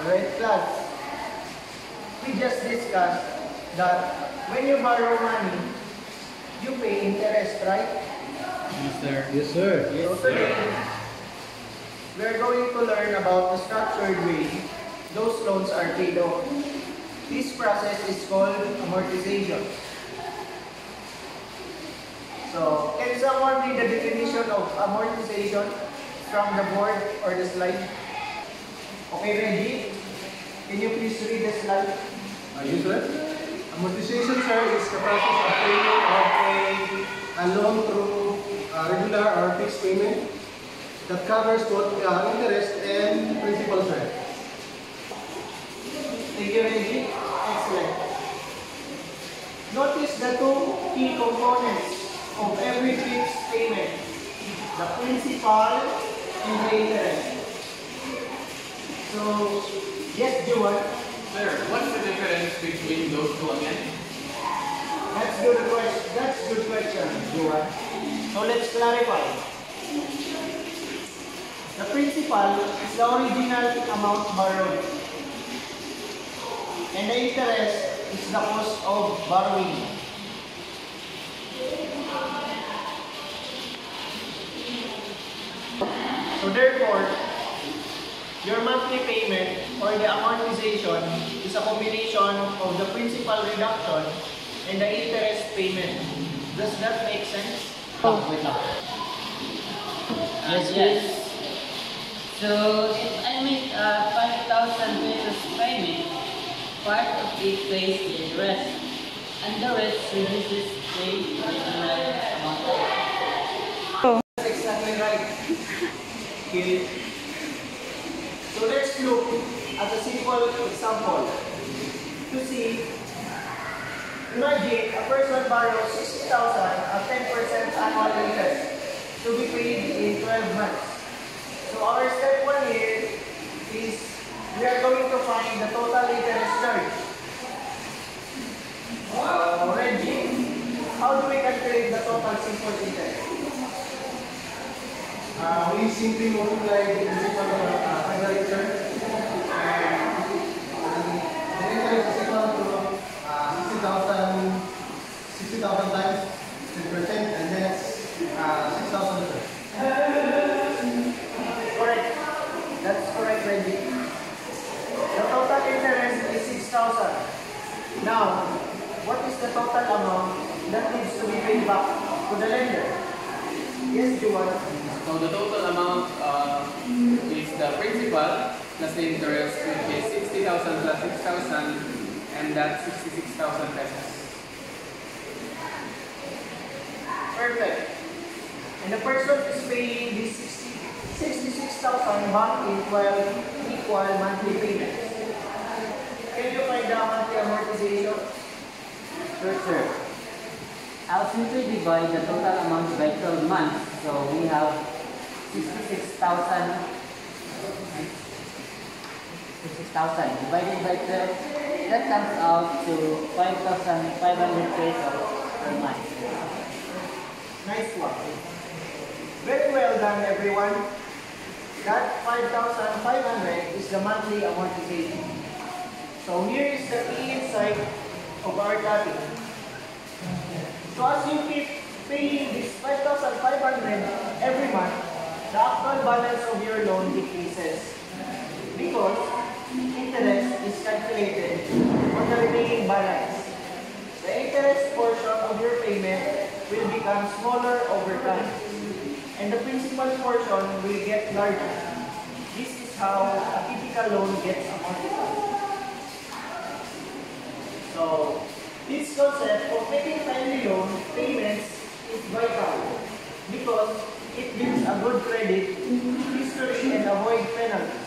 Alright, class. We just discussed that when you borrow money, you pay interest, right? Yes, sir. Yes, sir. So today, we are going to learn about the structured way those loans are paid off. This process is called amortization. So, can someone read the definition of amortization from the board or the slide? Okay, Reggie? Can you please read the slide? Yes, sir. Amortization, sir, is the process of payment of a loan through regular or fixed payment that covers both interest and principal, sir. Thank you, Reggie. Excellent. Notice the two key components of every fixed payment: the principal and the interest. So, yes, Juan. Sir, what's the difference between those two again? That's good question. That's good question, Juan. So let's clarify. The principal is the original amount borrowed, and the interest is the cost of borrowing. So therefore, your monthly payment or the amortization is a combination of the principal reduction and the interest payment. Does that make sense? Yes. So if I make a 5,000 pesos payment, part of it pays the interest, and the rest reduces the original amount. That's exactly right. Okay. So let's look at a simple example to see. Imagine a person borrows 60,000 at 10% annual interest to be paid in 12 months. So our step 1 here is we are going to find the total interest charge. Reggie, how do we calculate the total simple interest? We simply multiply the principal final return, and the interest is equal to 60,000 times 10%, and that's 6,000. Correct. That's correct, Reggie. The total interest is 6,000. Now, what is the total amount that needs to be paid back to the lender? Yes, Juan. So the total amount is the principal plus the interest, which is 60,000 plus 6,000, and that's 66,000 pesos. Perfect. And the person is paying this 66,000 back in 12 equal monthly payments. Can you find the monthly amortization? Sure, sir. I'll simply divide the total amount by 12 months. So we have 66,000 divided by 12. That comes out to 5,500 pesos per month. Nice one. Very well done, everyone. That 5,500 is the monthly amortization. So here is the key insight of our topic. So as you keep paying this 5,500 every month, the actual balance of your loan decreases because interest is calculated on the remaining balance. The interest portion of your payment will become smaller over time, and the principal portion will get larger. This is how a typical loan gets amortized. So, this concept of making timely loan payments is vital because it builds a good credit history and avoid penalties.